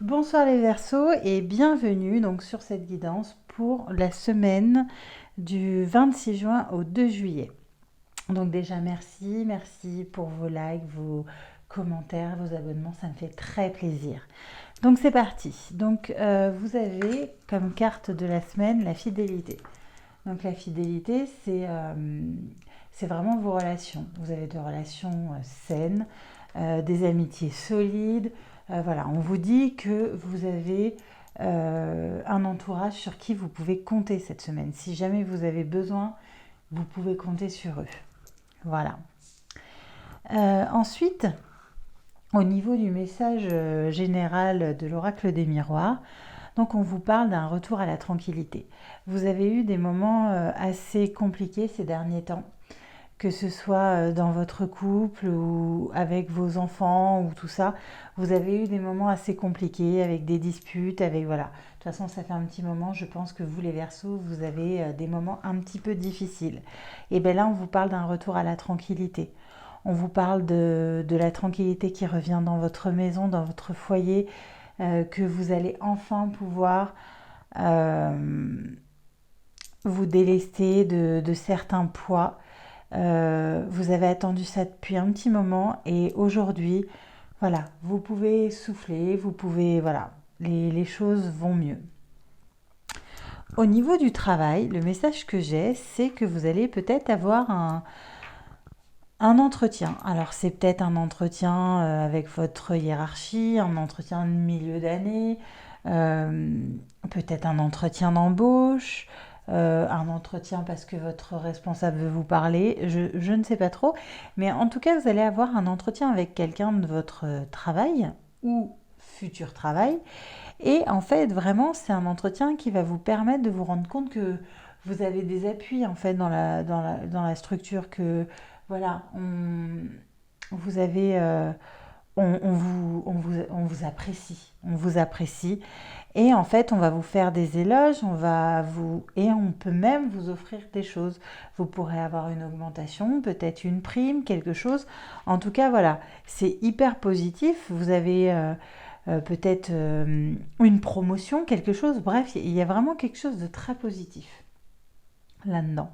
Bonsoir les Verseaux et bienvenue donc sur cette guidance pour la semaine du 26 juin au 2 juillet. Donc déjà merci pour vos likes, vos commentaires, vos abonnements, ça me fait très plaisir. Donc c'est parti. Donc vous avez comme carte de la semaine la fidélité. Donc la fidélité c'est vraiment vos relations. Vous avez des relations saines, des amitiés solides. Voilà, on vous dit que vous avez un entourage sur qui vous pouvez compter cette semaine. Si jamais vous avez besoin, vous pouvez compter sur eux. Voilà. Ensuite, au niveau du message général de l'oracle des miroirs, donc on vous parle d'un retour à la tranquillité. Vous avez eu des moments assez compliqués ces derniers temps, que ce soit dans votre couple ou avec vos enfants ou tout ça, vous avez eu des moments assez compliqués avec des disputes, avec voilà. De toute façon, ça fait un petit moment, je pense que vous les Verseaux, vous avez des moments un petit peu difficiles. Et bien là, on vous parle d'un retour à la tranquillité. On vous parle de la tranquillité qui revient dans votre maison, dans votre foyer, que vous allez enfin pouvoir euh, vous délester de certains poids. Vous avez attendu ça depuis un petit moment et aujourd'hui, voilà, vous pouvez souffler, vous pouvez, voilà, les choses vont mieux. Au niveau du travail, le message que j'ai, c'est que vous allez peut-être avoir un entretien. Alors c'est peut-être un entretien avec votre hiérarchie, un entretien de milieu d'année, euh, peut-être un entretien d'embauche, un entretien parce que votre responsable veut vous parler, je ne sais pas trop. Mais en tout cas, vous allez avoir un entretien avec quelqu'un de votre travail ou futur travail. Et en fait, vraiment, c'est un entretien qui va vous permettre de vous rendre compte que vous avez des appuis en fait dans la structure, que voilà, vous avez, on vous apprécie, on vous apprécie. Et en fait, on va vous faire des éloges, et on peut même vous offrir des choses. Vous pourrez avoir une augmentation, peut-être une prime, quelque chose. En tout cas, voilà, c'est hyper positif. Vous avez peut-être une promotion, quelque chose. Bref, il y a vraiment quelque chose de très positif là-dedans.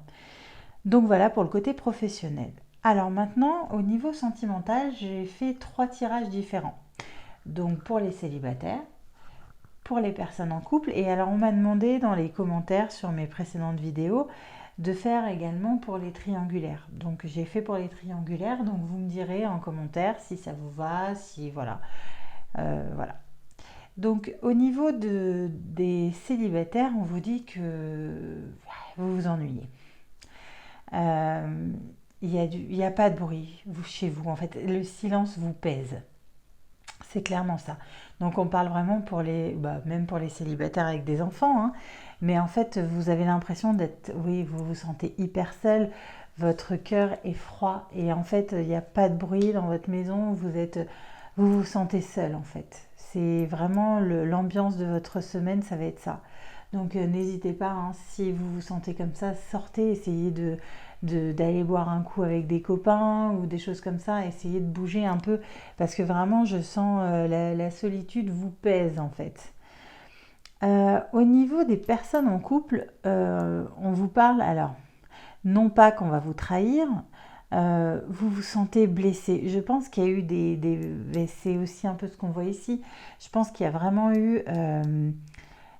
Donc voilà pour le côté professionnel. Alors maintenant, au niveau sentimental, j'ai fait 3 tirages différents. Donc pour les célibataires, pour les personnes en couple. Et alors on m'a demandé dans les commentaires sur mes précédentes vidéos de faire également pour les triangulaires. Donc j'ai fait pour les triangulaires, donc vous me direz en commentaire si ça vous va, si voilà. Voilà. Donc au niveau des célibataires, on vous dit que vous vous ennuyez. Euh, il y a pas de bruit chez vous, en fait, le silence vous pèse. C'est clairement ça. Donc on parle vraiment pour même pour les célibataires avec des enfants, hein. Mais en fait, vous avez l'impression d'être, oui, vous vous sentez hyper seul, votre cœur est froid et en fait, il n'y a pas de bruit dans votre maison, vous vous sentez seul en fait. C'est vraiment l'ambiance de votre semaine, ça va être ça. Donc n'hésitez pas, hein, si vous vous sentez comme ça, sortez, essayez d'aller boire un coup avec des copains ou des choses comme ça, essayez de bouger un peu parce que vraiment je sens la solitude vous pèse en fait. Au niveau des personnes en couple, on vous parle alors non pas qu'on va vous trahir, vous vous sentez blessé. Je pense qu'il y a eu mais c'est aussi un peu ce qu'on voit ici. Je pense qu'il y a vraiment eu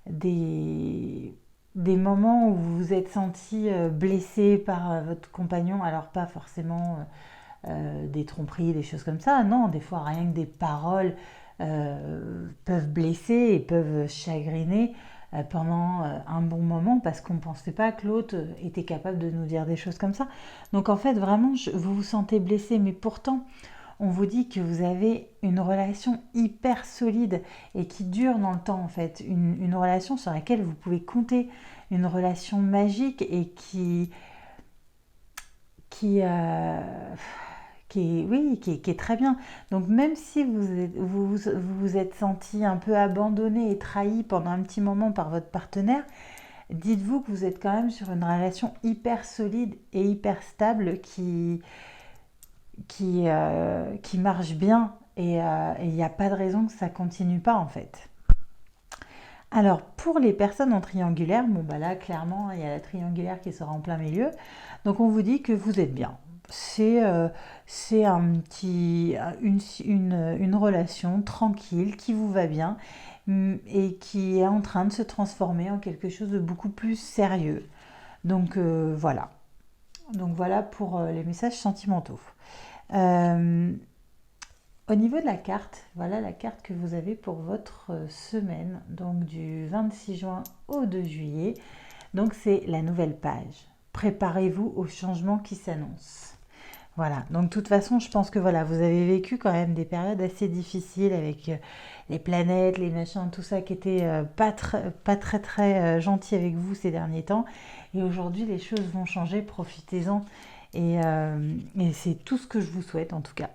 des, des moments où vous vous êtes senti blessé par votre compagnon. Alors pas forcément des tromperies, des choses comme ça. Non, des fois rien que des paroles peuvent blesser et peuvent chagriner pendant un bon moment parce qu'on ne pensait pas que l'autre était capable de nous dire des choses comme ça. Donc en fait, vraiment, vous vous sentez blessé, mais pourtant, on vous dit que vous avez une relation hyper solide et qui dure dans le temps en fait, une relation sur laquelle vous pouvez compter, une relation magique et qui, euh, oui, qui est très bien. Donc même si vous vous êtes senti un peu abandonné et trahi pendant un petit moment par votre partenaire, dites-vous que vous êtes quand même sur une relation hyper solide et hyper stable qui marche bien et il n'y a pas de raison que ça continue pas en fait. Alors, pour les personnes en triangulaire, bon bah là, clairement, il y a la triangulaire qui sera en plein milieu. Donc, on vous dit que vous êtes bien. C'est une relation tranquille qui vous va bien et qui est en train de se transformer en quelque chose de beaucoup plus sérieux. Donc, voilà. Donc, voilà pour les messages sentimentaux. Euh, Au niveau de la carte, voilà la carte que vous avez pour votre semaine, donc du 26 juin au 2 juillet. Donc c'est la nouvelle page. Préparez-vous au changement qui s'annonce. Voilà, donc de toute façon, je pense que voilà, vous avez vécu quand même des périodes assez difficiles avec les planètes, les machins, tout ça qui était pas très très gentil avec vous ces derniers temps. Et aujourd'hui, les choses vont changer, profitez-en. Et c'est tout ce que je vous souhaite en tout cas.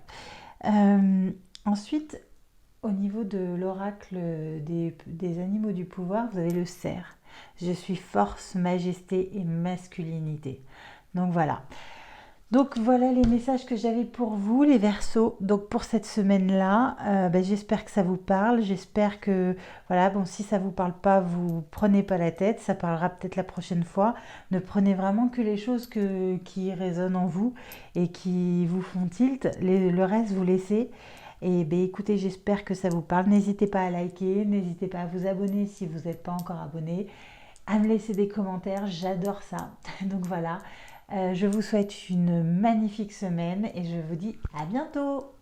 Euh, Ensuite, au niveau de l'oracle des animaux du pouvoir, vous avez le cerf. Je suis force, majesté et masculinité. Donc voilà. Donc voilà les messages que j'avais pour vous, les Verseaux. Donc pour cette semaine-là, j'espère que ça vous parle. J'espère que voilà, bon si ça vous parle pas, vous prenez pas la tête. Ça parlera peut-être la prochaine fois. Ne prenez vraiment que les choses qui résonnent en vous et qui vous font tilt. Le reste vous laissez. Et ben écoutez, j'espère que ça vous parle. N'hésitez pas à liker, n'hésitez pas à vous abonner si vous n'êtes pas encore abonné, à me laisser des commentaires, j'adore ça. Donc voilà, je vous souhaite une magnifique semaine et je vous dis à bientôt.